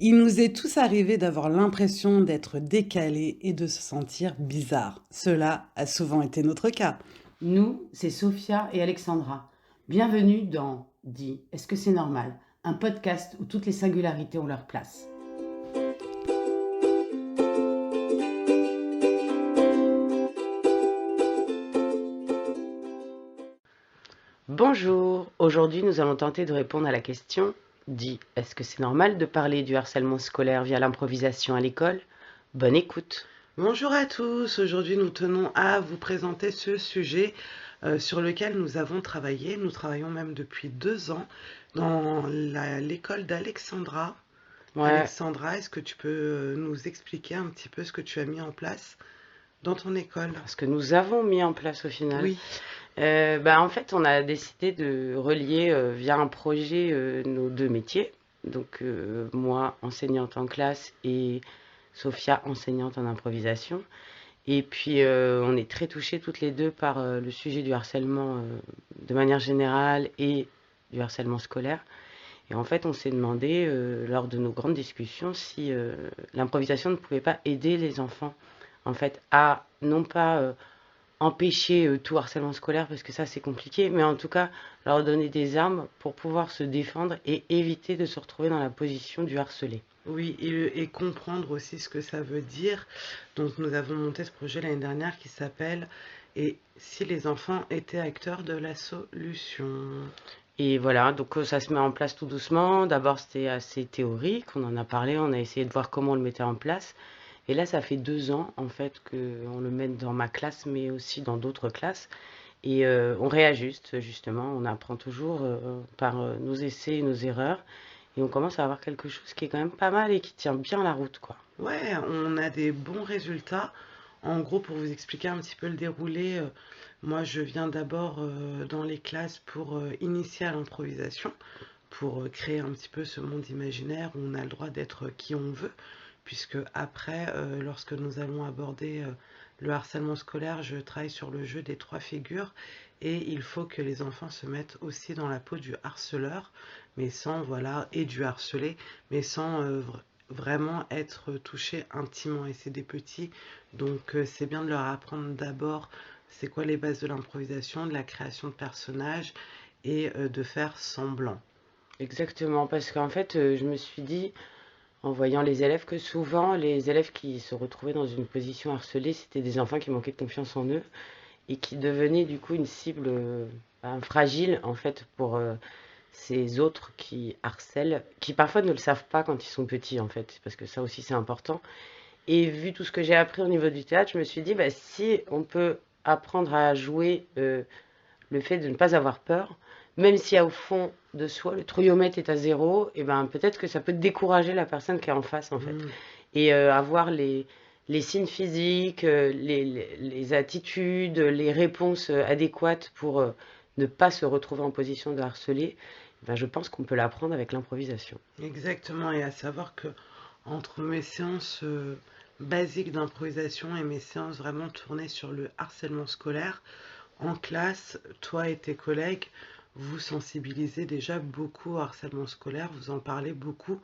Il nous est tous arrivé d'avoir l'impression d'être décalés et de se sentir bizarre. Cela a souvent été notre cas. Nous, c'est Sophia et Alexandra. Bienvenue dans Dis, est-ce que c'est normal? Un podcast où toutes les singularités ont leur place. Bonjour, aujourd'hui nous allons tenter de répondre à la question Dis, est-ce que c'est normal de parler du harcèlement scolaire via l'improvisation à l'école? Bonne écoute. Bonjour à tous, aujourd'hui nous tenons à vous présenter ce sujet sur lequel nous avons travaillé. Nous travaillons même depuis 2 ans dans l'école d'Alexandra. Ouais, Alexandra, est-ce que tu peux nous expliquer un petit peu ce que tu as mis en place dans ton école? ce que nous avons mis en place au final. Oui, En fait, on a décidé de relier via un projet nos deux métiers. Donc, moi, enseignante en classe et Sophia, enseignante en improvisation. Et puis, on est très touchés toutes les deux par le sujet du harcèlement de manière générale et du harcèlement scolaire. Et en fait, on s'est demandé, lors de nos grandes discussions, si l'improvisation ne pouvait pas aider les enfants, en fait, à non pas empêcher tout harcèlement scolaire, parce que ça, c'est compliqué, mais en tout cas, leur donner des armes pour pouvoir se défendre et éviter de se retrouver dans la position du harcelé. oui, et comprendre aussi ce que ça veut dire. Donc nous avons monté ce projet l'année dernière qui s'appelle Et si les enfants étaient acteurs de la solution? Et voilà, donc ça se met en place tout doucement. D'abord, c'était assez théorique, on en a parlé, on a essayé de voir comment on le mettait en place. Et là, ça fait 2 ans, en fait, qu'on le met dans ma classe, mais aussi dans d'autres classes. Et on réajuste, justement, on apprend toujours par nos essais et nos erreurs. Et on commence à avoir quelque chose qui est quand même pas mal et qui tient bien la route, quoi. Ouais, on a des bons résultats. En gros, pour vous expliquer un petit peu le déroulé, moi je viens d'abord dans les classes pour initier à l'improvisation, pour créer un petit peu ce monde imaginaire où on a le droit d'être qui on veut, puisque après, lorsque nous allons aborder le harcèlement scolaire, je travaille sur le jeu des 3 figures et il faut que les enfants se mettent aussi dans la peau du harceleur, mais sans, voilà, et du harcelé, mais sans vraiment être touchés intimement. Et c'est des petits, donc c'est bien de leur apprendre d'abord c'est quoi les bases de l'improvisation, de la création de personnages et de faire semblant. Exactement, parce qu'en fait, je me suis dit, en voyant les élèves, que souvent, les élèves qui se retrouvaient dans une position harcelée, c'était des enfants qui manquaient de confiance en eux et qui devenaient du coup une cible fragile, en fait, pour ces autres qui harcèlent, qui parfois ne le savent pas quand ils sont petits, en fait, parce que ça aussi, c'est important. Et vu tout ce que j'ai appris au niveau du théâtre, je me suis dit, bah, si on peut apprendre à jouer le fait de ne pas avoir peur, même si au fond de soi, le trouillomètre est à zéro, et ben peut-être que ça peut décourager la personne qui est en face, en fait. Mm. Et avoir les signes physiques, les attitudes, les réponses adéquates pour ne pas se retrouver en position de harceler, ben, je pense qu'on peut l'apprendre avec l'improvisation. Exactement, et à savoir que entre mes séances basiques d'improvisation et mes séances vraiment tournées sur le harcèlement scolaire, en classe, toi et tes collègues, vous sensibilisez déjà beaucoup au harcèlement scolaire, vous en parlez beaucoup.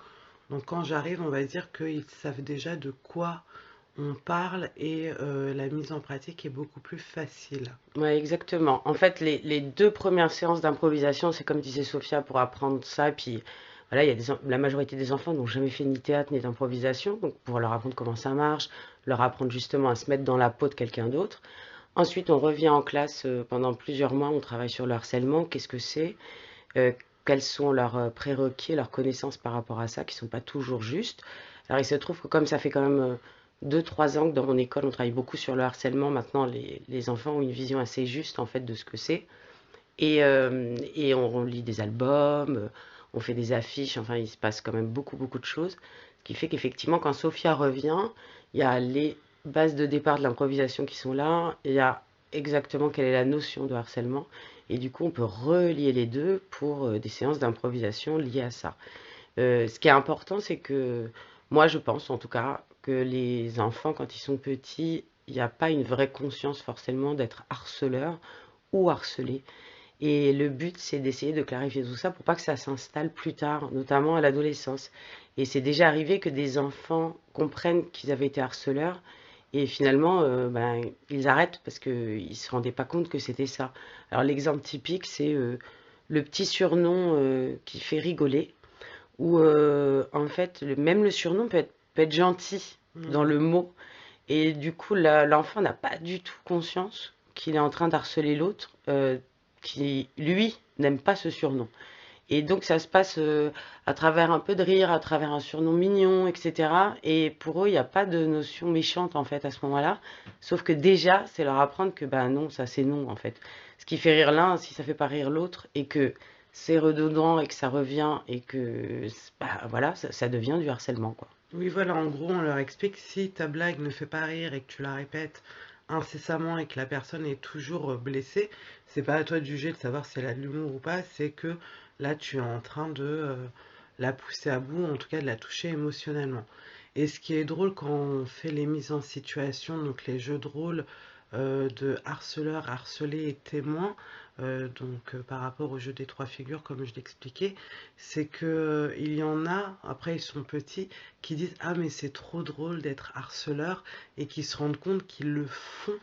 Donc quand j'arrive, on va dire qu'ils savent déjà de quoi on parle et la mise en pratique est beaucoup plus facile. Ouais, exactement. En fait, les deux premières séances d'improvisation, c'est comme disait Sophia, pour apprendre ça. Puis voilà, il y a la majorité des enfants n'ont jamais fait ni théâtre ni d'improvisation. Donc pour leur apprendre comment ça marche, leur apprendre justement à se mettre dans la peau de quelqu'un d'autre. Ensuite, on revient en classe pendant plusieurs mois, on travaille sur le harcèlement, qu'est-ce que c'est, euh, quels sont leurs prérequis, leurs connaissances par rapport à ça, qui ne sont pas toujours justes. Alors il se trouve que comme ça fait quand même 2, 3 ans que dans mon école, on travaille beaucoup sur le harcèlement, maintenant les enfants ont une vision assez juste en fait de ce que c'est. Et on lit des albums, on fait des affiches, enfin il se passe quand même beaucoup beaucoup de choses. Ce qui fait qu'effectivement quand Sophia revient, il y a les bases de départ de l'improvisation qui sont là, il y a exactement quelle est la notion de harcèlement, et du coup on peut relier les deux pour des séances d'improvisation liées à ça. Ce qui est important, c'est que moi je pense en tout cas que les enfants quand ils sont petits, il n'y a pas une vraie conscience forcément d'être harceleur ou harcelé. Et le but, c'est d'essayer de clarifier tout ça pour pas que ça s'installe plus tard, notamment à l'adolescence. Et c'est déjà arrivé que des enfants comprennent qu'ils avaient été harceleurs et finalement, ben, ils arrêtent parce qu'ils ne se rendaient pas compte que c'était ça. Alors l'exemple typique, c'est le petit surnom qui fait rigoler, où en fait, même le surnom peut être gentil dans Mm. le mot. Et du coup, l'enfant n'a pas du tout conscience qu'il est en train d'harceler l'autre, qui, lui, n'aime pas ce surnom. Et donc, ça se passe à travers un peu de rire, à travers un surnom mignon, etc. Et pour eux, il n'y a pas de notion méchante, en fait, à ce moment-là. Sauf que déjà, c'est leur apprendre que, ben non, ça c'est non, en fait. Ce qui fait rire l'un, si ça fait pas rire l'autre, et que c'est redondant, et que ça revient, et que, bah, voilà, ça devient du harcèlement, quoi. Oui, voilà, en gros, on leur explique si ta blague ne fait pas rire et que tu la répètes incessamment et que la personne est toujours blessée, c'est pas à toi de juger de savoir si elle a de l'humour ou pas, c'est que là, tu es en train de la pousser à bout, en tout cas de la toucher émotionnellement. Et ce qui est drôle quand on fait les mises en situation, donc les jeux de rôle de harceleur, harcelé et témoin, par rapport au jeu des trois figures, comme je l'expliquais, c'est que il y en a, après ils sont petits, qui disent ah mais c'est trop drôle d'être harceleur et qui se rendent compte qu'ils le font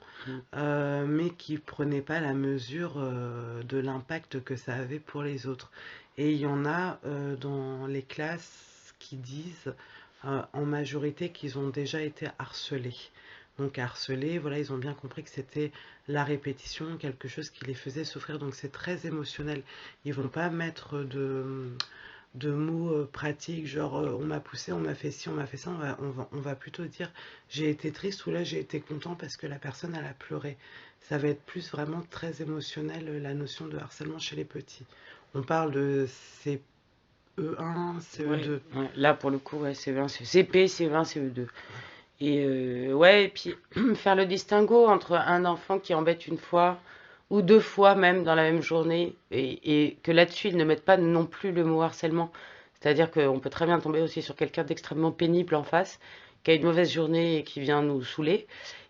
Mm. mais qui prenaient pas la mesure de l'impact que ça avait pour les autres. Et il y en a dans les classes qui disent en majorité qu'ils ont déjà été harcelés. Donc harcelés, voilà, ils ont bien compris que c'était la répétition, quelque chose qui les faisait souffrir. Donc c'est très émotionnel. Ils vont pas mettre de mots pratiques, genre on m'a poussé, on m'a fait ci, on m'a fait ça, on va plutôt dire j'ai été triste ou là j'ai été content parce que la personne elle a pleuré. Ça va être plus vraiment très émotionnel la notion de harcèlement chez les petits. On parle de CE1, Ouais, CE2. ouais. Là, pour le coup, ouais, CE1, CP, CE1, CE2. Et ouais, et puis faire le distinguo entre un enfant qui embête une fois ou deux fois même dans la même journée et que là-dessus, ils ne mettent pas non plus le mot harcèlement. C'est-à-dire qu'on peut très bien tomber aussi sur quelqu'un d'extrêmement pénible en face, qui a une mauvaise journée et qui vient nous saouler.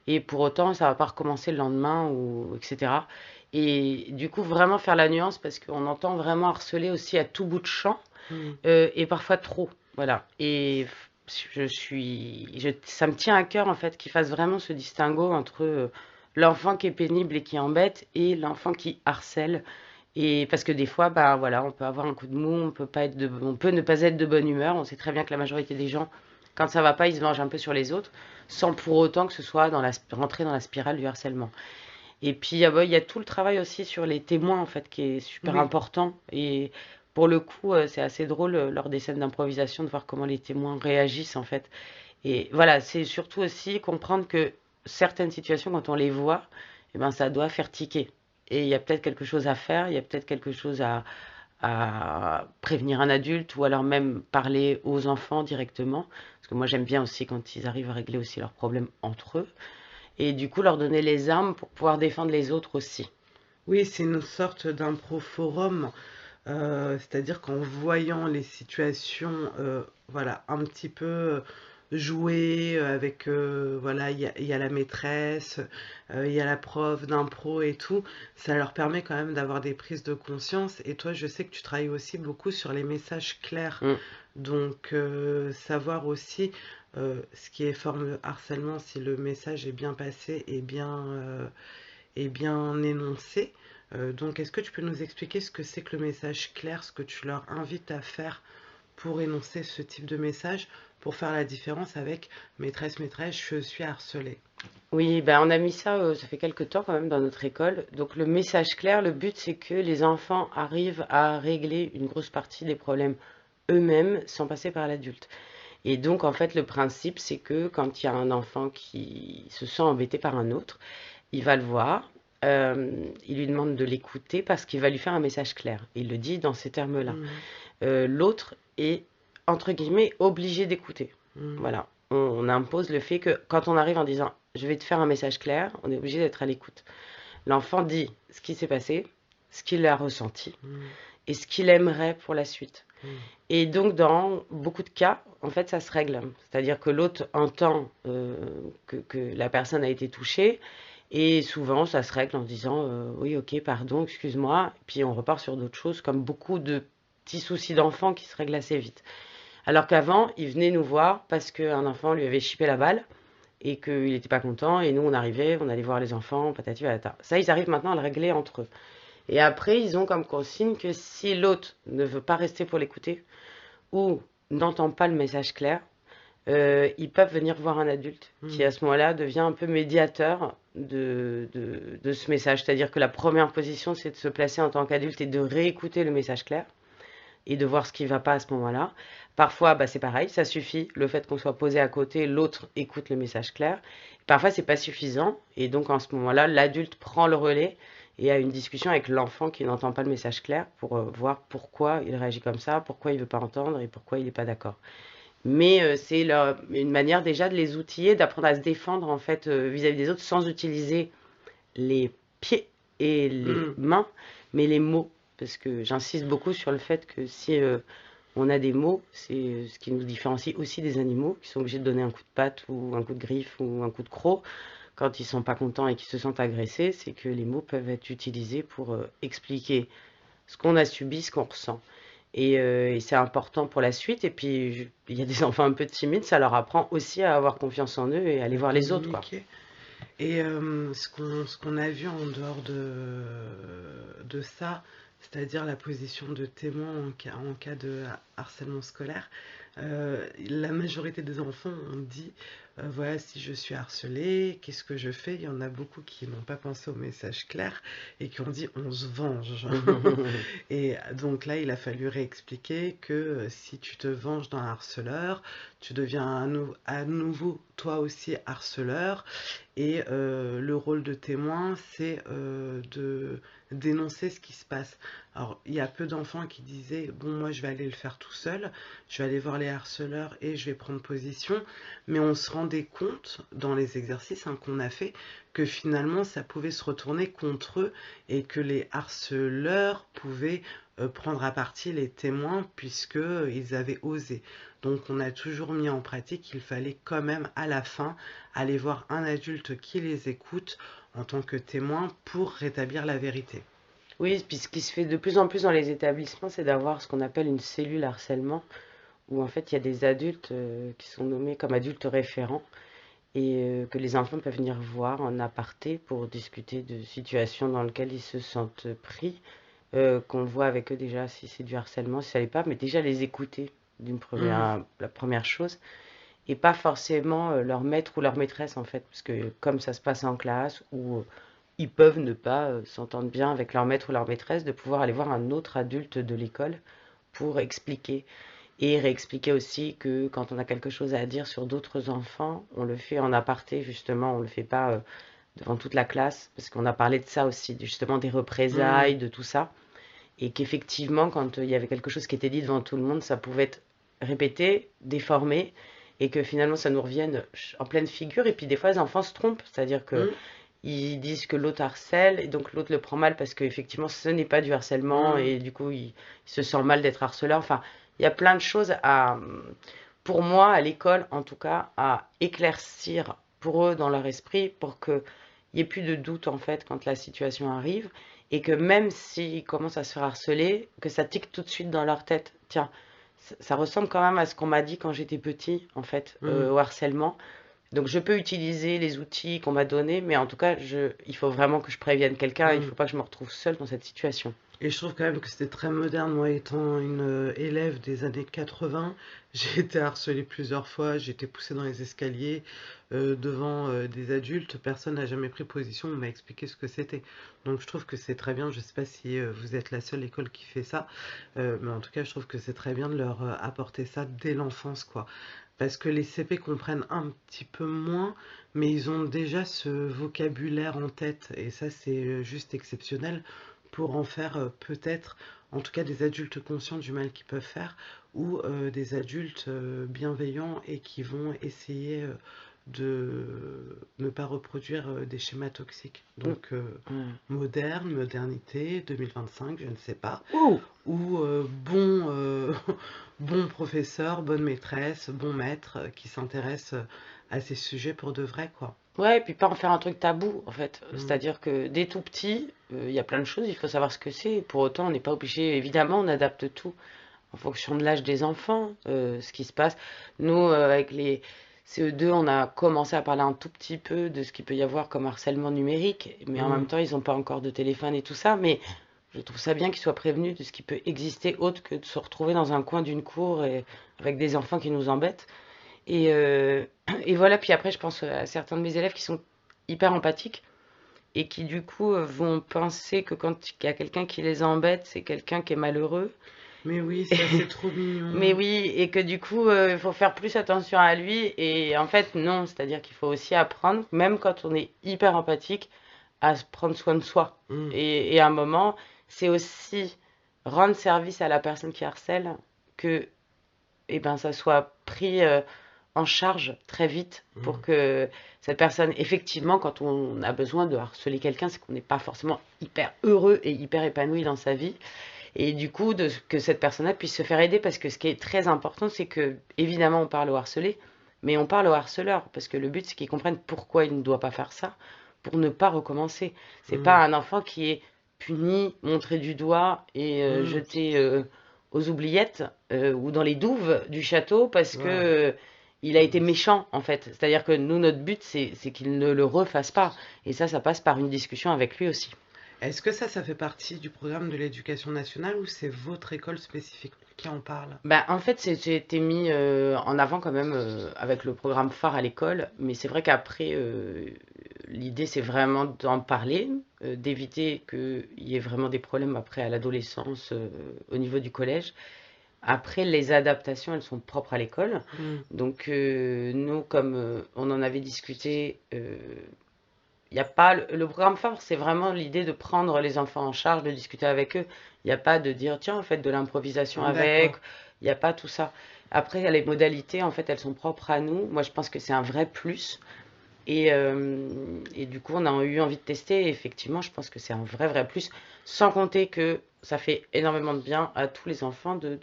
Et pour autant, ça va pas recommencer le lendemain, ou etc. Et du coup, vraiment faire la nuance parce qu'on entend vraiment harceler aussi à tout bout de champ Hmm. et parfois trop. Voilà. Et ça me tient à cœur en fait qu'il fasse vraiment ce distinguo entre l'enfant qui est pénible et qui embête et l'enfant qui harcèle. Et parce que des fois, bah voilà, on peut avoir un coup de mou, on peut ne pas être de bonne humeur. On sait très bien que la majorité des gens, quand ça va pas, ils se vengent un peu sur les autres, sans pour autant que ce soit rentrer dans la spirale du harcèlement. Et puis il y a tout le travail aussi sur les témoins en fait qui est super Oui, important. Et pour le coup, c'est assez drôle lors des scènes d'improvisation de voir comment les témoins réagissent en fait. Et voilà, c'est surtout aussi comprendre que certaines situations, quand on les voit, eh ben, ça doit faire tiquer. Et il y a peut-être quelque chose à faire, il y a peut-être quelque chose à prévenir un adulte ou alors même parler aux enfants directement. Parce que moi j'aime bien aussi quand ils arrivent à régler aussi leurs problèmes entre eux et du coup leur donner les armes pour pouvoir défendre les autres aussi. oui, c'est une sorte d'impro-forum, c'est-à-dire qu'en voyant les situations, voilà, un petit peu jouer avec, voilà, il y a la maîtresse, il y a la prof d'impro et tout, ça leur permet quand même d'avoir des prises de conscience. Et toi, je sais que tu travailles aussi beaucoup sur les messages clairs, Mm. donc savoir aussi ce qui est forme de harcèlement, si le message est bien passé et bien énoncé. Donc, est-ce que tu peux nous expliquer ce que c'est que le message clair, ce que tu leur invites à faire pour énoncer ce type de message, pour faire la différence avec maîtresse, maîtresse, je suis harcelée. Oui, ben on a mis ça, ça fait quelque temps quand même dans notre école. Donc le message clair, le but c'est que les enfants arrivent à régler une grosse partie des problèmes eux-mêmes sans passer par l'adulte. Et donc en fait le principe c'est que quand il y a un enfant qui se sent embêté par un autre, il va le voir, il lui demande de l'écouter parce qu'il va lui faire un message clair. Il le dit dans ces termes-là. Mhm, L'autre est, entre guillemets, obligé d'écouter. mhm, Voilà. On impose le fait que quand on arrive en disant je vais te faire un message clair, on est obligé d'être à l'écoute. L'enfant dit ce qui s'est passé, ce qu'il a ressenti mhm, et ce qu'il aimerait pour la suite. mhm, Et donc, dans beaucoup de cas, en fait, ça se règle. C'est-à-dire que l'autre entend que la personne a été touchée Et souvent, ça se règle en disant oui, ok, pardon, excuse-moi. Puis on repart sur d'autres choses, comme beaucoup de petits soucis d'enfants qui se règlent assez vite. Alors qu'avant, ils venaient nous voir parce qu'un enfant lui avait chippé la balle et qu'il n'était pas content. Et nous, on arrivait, on allait voir les enfants, patati patata. Ça, ils arrivent maintenant à le régler entre eux. Et après, ils ont comme consigne que si l'autre ne veut pas rester pour l'écouter ou n'entend pas le message clair, ils peuvent venir voir un adulte qui, à Hmm. ce moment-là, devient un peu médiateur de ce message. C'est-à-dire que la première position, c'est de se placer en tant qu'adulte et de réécouter le message clair et de voir ce qui ne va pas à ce moment-là. Parfois, bah, c'est pareil, ça suffit. Le fait qu'on soit posé à côté, l'autre écoute le message clair. Parfois, c'est pas suffisant. Et donc, en ce moment-là, l'adulte prend le relais et a une discussion avec l'enfant qui n'entend pas le message clair pour voir pourquoi il réagit comme ça, pourquoi il veut pas entendre et pourquoi il n'est pas d'accord. Mais c'est une manière déjà de les outiller, d'apprendre à se défendre en fait vis-à-vis des autres sans utiliser les pieds et les Hmm. mains, mais les mots. Parce que j'insiste beaucoup sur le fait que si on a des mots, c'est ce qui nous différencie aussi des animaux, qui sont obligés de donner un coup de patte ou un coup de griffe ou un coup de croc quand ils sont pas contents et qu'ils se sentent agressés, c'est que les mots peuvent être utilisés pour expliquer ce qu'on a subi, ce qu'on ressent. Et c'est important pour la suite. Et puis, il y a des enfants un peu timides, ça leur apprend aussi à avoir confiance en eux et à aller À voir les autres, quoi. communiquer. Et ce qu'on a vu en dehors de ça, c'est-à-dire la position de témoin en cas de harcèlement scolaire, la majorité des enfants ont dit, voilà, si je suis harcelé, qu'est-ce que je fais? Il y en a beaucoup qui n'ont pas pensé au message clair et qui ont dit, on se venge. Et donc là, il a fallu réexpliquer que si tu te venges d'un harceleur, tu deviens à nouveau toi aussi harceleur. Et le rôle de témoin, c'est de dénoncer ce qui se passe. Alors, il y a peu d'enfants qui disaient, bon, moi, je vais aller le faire tout seul, je vais aller voir les harceleurs et je vais prendre position. Mais on se rendait compte dans les exercices qu'on a fait que finalement, ça pouvait se retourner contre eux et que les harceleurs pouvaient prendre à partie les témoins puisqu'ils avaient osé. Donc, on a toujours mis en pratique qu'il fallait quand même à la fin aller voir un adulte qui les écoute en tant que témoin pour rétablir la vérité. Oui, puis ce qui se fait de plus en plus dans les établissements, c'est d'avoir ce qu'on appelle une cellule harcèlement, où en fait il y a des adultes qui sont nommés comme adultes référents et que les enfants peuvent venir voir en aparté pour discuter de situations dans lesquelles ils se sentent pris, qu'on voit avec eux déjà si c'est du harcèlement, si ça l'est pas, mais déjà les écouter Mmh. la première chose, et pas forcément leur maître ou leur maîtresse en fait, parce que comme ça se passe en classe, où ils peuvent ne pas s'entendre bien avec leur maître ou leur maîtresse, de pouvoir aller voir un autre adulte de l'école pour expliquer. Et réexpliquer aussi que quand on a quelque chose à dire sur d'autres enfants, on le fait en aparté, justement, on le fait pas devant toute la classe, parce qu'on a parlé de ça aussi, justement des Mmh. représailles, de tout ça, et qu'effectivement, quand il y avait quelque chose qui était dit devant tout le monde, ça pouvait être répété, déformé, et que finalement ça nous revienne en pleine figure, et puis des fois les enfants se trompent, c'est-à-dire que Mmh. ils disent que l'autre harcèle et donc l'autre le prend mal parce qu'effectivement ce n'est pas du harcèlement Mmh. et du coup il se sent mal d'être harceleur. Enfin, il y a plein de choses pour moi, à l'école en tout cas, à éclaircir pour eux dans leur esprit pour qu'il n'y ait plus de doute en fait quand la situation arrive et que même s'ils commencent à se faire harceler, que ça tique tout de suite dans leur tête. Tiens, ça ressemble quand même à ce qu'on m'a dit quand j'étais petit en fait, Mmh. au harcèlement. Donc je peux utiliser les outils qu'on m'a donnés, mais en tout cas, il faut vraiment que je prévienne quelqu'un, il ne Mmh. faut pas que je me retrouve seule dans cette situation. Et je trouve quand même que c'était très moderne. Moi, étant une élève des années 80, j'ai été harcelée plusieurs fois, j'ai été poussée dans les escaliers devant des adultes. Personne n'a jamais pris position, on m'a expliqué ce que c'était. Donc je trouve que c'est très bien. Je ne sais pas si vous êtes la seule école qui fait ça, mais en tout cas, je trouve que c'est très bien de leur apporter ça dès l'enfance, quoi. Parce que les CP comprennent un petit peu moins, mais ils ont déjà ce vocabulaire en tête. Et ça, c'est juste exceptionnel pour en faire peut-être, en tout cas, des adultes conscients du mal qu'ils peuvent faire, ou des adultes bienveillants et qui vont essayer de ne pas reproduire des schémas toxiques. Mm. Donc, Ouais. modernité, 2025, je ne sais pas, Ouh. ou bon, bon professeur, bonne maîtresse, bon maître qui s'intéresse à ces sujets pour de vrai, quoi. Ouais, et puis pas en faire un truc tabou, en fait. Mm. C'est-à-dire que dès tout petit, il y a plein de choses, il faut savoir ce que c'est. Pour autant, on n'est pas obligé, évidemment, on adapte tout en fonction de l'âge des enfants, ce qui se passe. Nous, avec les CE2, on a commencé à parler un tout petit peu de ce qu'il peut y avoir comme harcèlement numérique, mais en même Mm. temps, ils n'ont pas encore de téléphone et tout ça. Mais je trouve ça bien qu'ils soient prévenus de ce qui peut exister autre que de se retrouver dans un coin d'une cour et avec des enfants qui nous embêtent. Et, euh, et voilà, puis après, je pense à certains de mes élèves qui sont hyper empathiques et qui du coup vont penser que quand il y a quelqu'un qui les embête, c'est quelqu'un qui est malheureux. Mais oui, ça c'est trop Mais mignon. oui, et que du coup, il faut faire plus attention à lui. Et en fait, non, c'est-à-dire qu'il faut aussi apprendre, même quand on est hyper empathique, à se prendre soin de soi. Mm. Et à un moment, c'est aussi rendre service à la personne qui harcèle que eh ben, ça soit pris en charge très vite pour Mm. que cette personne, effectivement, quand on a besoin de harceler quelqu'un, c'est qu'on n'est pas forcément hyper heureux et hyper épanoui dans sa vie. Et du coup, que cette personne-là puisse se faire aider, parce que ce qui est très important, c'est que, évidemment, on parle au harcelé, mais on parle au harceleur, parce que le but, c'est qu'il comprenne pourquoi il ne doit pas faire ça, pour ne pas recommencer. C'est Mm. pas un enfant qui est puni, montré du doigt et Mm. jeté aux oubliettes ou dans les douves du château parce que Ouais. il a été Mm. méchant en fait. C'est-à-dire que nous, notre but, c'est qu'il ne le refasse pas. Et ça passe par une discussion avec lui aussi. Est-ce que ça fait partie du programme de l'éducation nationale ou c'est votre école spécifiquement qui en parle? Bah, en fait, j'ai été mis en avant quand même avec le programme phare à l'école, mais c'est vrai qu'après, l'idée c'est vraiment d'en parler, d'éviter qu'il y ait vraiment des problèmes après à l'adolescence au niveau du collège. Après, les adaptations, elles sont propres à l'école. Mm. Donc, nous, comme on en avait discuté, il y a pas le programme phare, c'est vraiment l'idée de prendre les enfants en charge, de discuter avec eux. Il n'y a pas de dire, tiens, faites de l'improvisation avec. D'accord. Il n'y a pas tout ça. Après, les modalités, en fait, elles sont propres à nous. Moi, je pense que c'est un vrai plus. Et du coup, on a eu envie de tester. Et effectivement, je pense que c'est un vrai, vrai plus. Sans compter que ça fait énormément de bien à tous les enfants de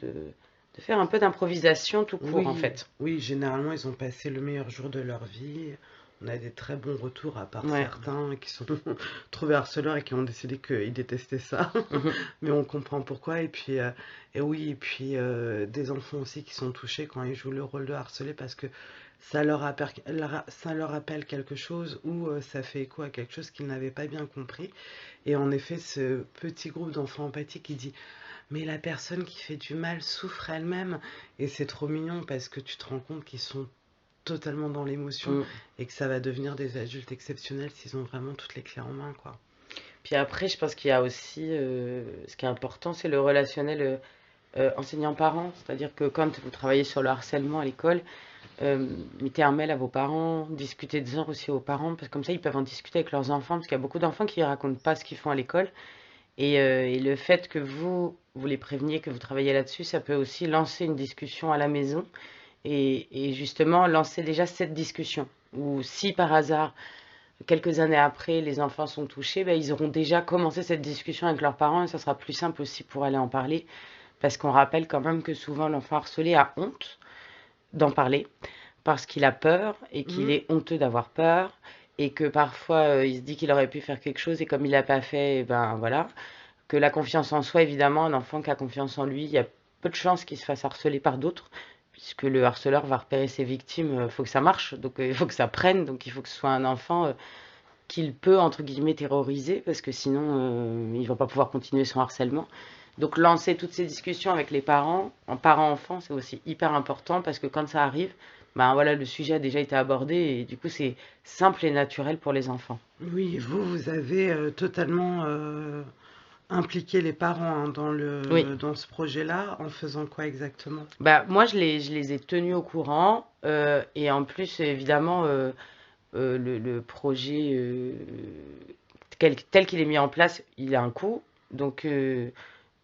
faire un peu d'improvisation tout court, en Oui, fait. oui, généralement ils ont passé le meilleur jour de leur vie. On a des très bons retours, à part Ouais. certains qui sont trouvés harceleurs et qui ont décidé qu'ils détestaient ça. Mhm. Mais on comprend pourquoi. Et oui, et puis des enfants aussi qui sont touchés quand ils jouent le rôle de harcelé parce que ça leur rappelle quelque chose ou ça fait écho à quelque chose qu'ils n'avaient pas bien compris. Et en effet, ce petit groupe d'enfants empathiques qui dit mais la personne qui fait du mal souffre elle-même. Et c'est trop mignon parce que tu te rends compte qu'ils sont totalement dans l'émotion Mm. et que ça va devenir des adultes exceptionnels s'ils ont vraiment toutes les clés en main, quoi. Puis après, je pense qu'il y a aussi, ce qui est important, c'est le relationnel enseignant-parent. C'est-à-dire que quand vous travaillez sur le harcèlement à l'école, mettez un mail à vos parents, discutez-en aussi aux parents, parce que comme ça, ils peuvent en discuter avec leurs enfants, parce qu'il y a beaucoup d'enfants qui ne racontent pas ce qu'ils font à l'école. Et le fait que vous les préveniez, que vous travaillez là-dessus, ça peut aussi lancer une discussion à la maison et justement lancer déjà cette discussion. Ou si par hasard, quelques années après, les enfants sont touchés, ben, ils auront déjà commencé cette discussion avec leurs parents et ça sera plus simple aussi pour aller en parler. Parce qu'on rappelle quand même que souvent l'enfant harcelé a honte d'en parler parce qu'il a peur et qu'il Mhm. est honteux d'avoir peur et que parfois il se dit qu'il aurait pu faire quelque chose et comme il l'a pas fait, eh ben voilà. Que la confiance en soi, évidemment, un enfant qui a confiance en lui, il y a peu de chances qu'il se fasse harceler par d'autres, puisque le harceleur va repérer ses victimes, il faut que ça marche, donc il faut que ça prenne, donc il faut que ce soit un enfant qu'il peut, entre guillemets, terroriser, parce que sinon, il ne va pas pouvoir continuer son harcèlement. Donc lancer toutes ces discussions avec les parents, en parents-enfants, c'est aussi hyper important, parce que quand ça arrive, ben voilà, le sujet a déjà été abordé, et du coup, c'est simple et naturel pour les enfants. Oui, vous avez totalement impliqué les parents hein, Oui, dans ce projet-là en faisant quoi exactement? bah, moi, je les ai tenus au courant, et en plus, évidemment, le projet tel qu'il est mis en place, il a un coût. Donc,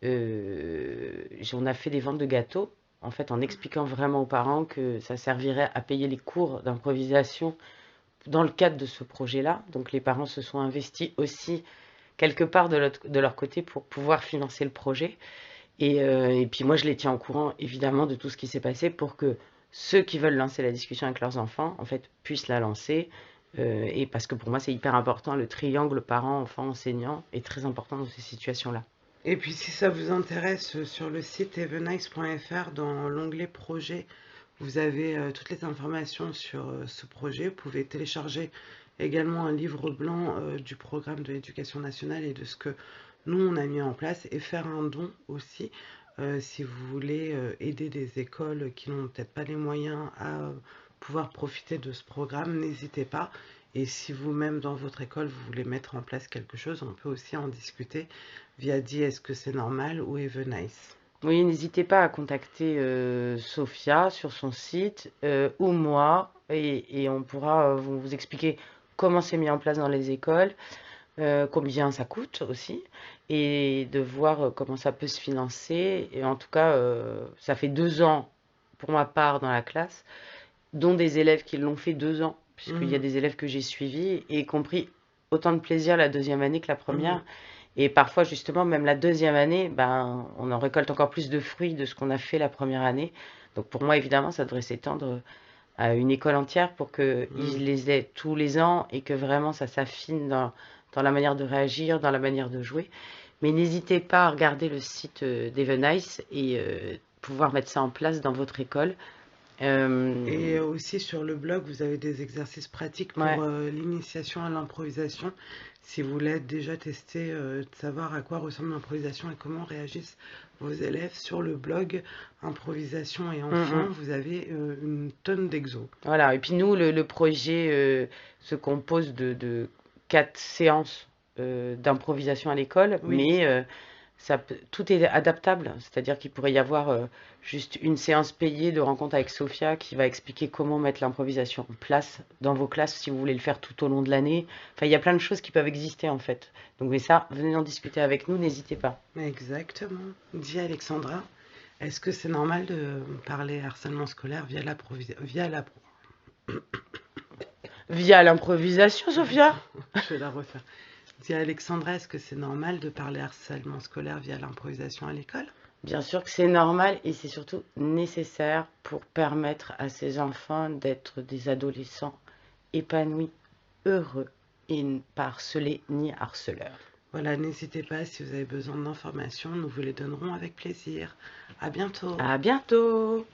on a fait des ventes de gâteaux, en fait, en expliquant vraiment aux parents que ça servirait à payer les cours d'improvisation dans le cadre de ce projet-là. Donc, les parents se sont investis aussi quelque part de leur côté pour pouvoir financer le projet. Et puis moi, je les tiens au courant, évidemment, de tout ce qui s'est passé pour que ceux qui veulent lancer la discussion avec leurs enfants, en fait, puissent la lancer, Et parce que pour moi, c'est hyper important, le triangle parent, enfant, enseignant est très important dans ces situations-là. Et puis si ça vous intéresse, sur le site evenice.fr, dans l'onglet projet, vous avez toutes les informations sur ce projet. Vous pouvez télécharger également un livre blanc du programme de l'éducation nationale et de ce que nous on a mis en place, et faire un don aussi si vous voulez aider des écoles qui n'ont peut-être pas les moyens à pouvoir profiter de ce programme, n'hésitez pas. Et si vous-même dans votre école vous voulez mettre en place quelque chose, on peut aussi en discuter via Dis est-ce que c'est normal ou Evenice. Oui, n'hésitez pas à contacter Sophia sur son site ou moi et on pourra vous expliquer comment c'est mis en place dans les écoles, combien ça coûte aussi et de voir comment ça peut se financer. Et en tout cas, ça fait 2 ans pour ma part dans la classe, dont des élèves qui l'ont fait 2 ans, puisqu'il y a Mhm, des élèves que j'ai suivis et compris autant de plaisir la deuxième année que la mhm. première. Et parfois, justement, même la deuxième année, ben, on en récolte encore plus de fruits de ce qu'on a fait la première année. Donc pour moi, évidemment, ça devrait s'étendre à une école entière pour qu'ils Mhm. les aient tous les ans et que vraiment ça s'affine dans la manière de réagir, dans la manière de jouer. Mais n'hésitez pas à regarder le site d'Evenice et pouvoir mettre ça en place dans votre école. Et aussi sur le blog, vous avez des exercices pratiques pour Ouais, l'initiation à l'improvisation. Si vous voulez déjà tester, de savoir à quoi ressemble l'improvisation et comment réagissent vos élèves, sur le blog Improvisation et mm, enfants, mm. vous avez une tonne d'exos. Voilà. Et puis nous, le projet se compose de 4 séances d'improvisation à l'école, Oui, mais tout est adaptable. C'est-à-dire qu'il pourrait y avoir juste une séance payée de rencontre avec Sophia qui va expliquer comment mettre l'improvisation en place dans vos classes si vous voulez le faire tout au long de l'année. Enfin, il y a plein de choses qui peuvent exister en fait. Donc, mais ça, venez en discuter avec nous, n'hésitez pas. exactement. Dis Alexandra, est-ce que c'est normal de parler harcèlement scolaire via la... Via l'improvisation, Sophia? Je vais la refaire. Dis Alexandra, est-ce que c'est normal de parler harcèlement scolaire via l'improvisation à l'école? Bien sûr que c'est normal et c'est surtout nécessaire pour permettre à ces enfants d'être des adolescents épanouis, heureux et pas harcelés ni harceleurs. Voilà, n'hésitez pas si vous avez besoin d'informations, nous vous les donnerons avec plaisir. À bientôt. À bientôt!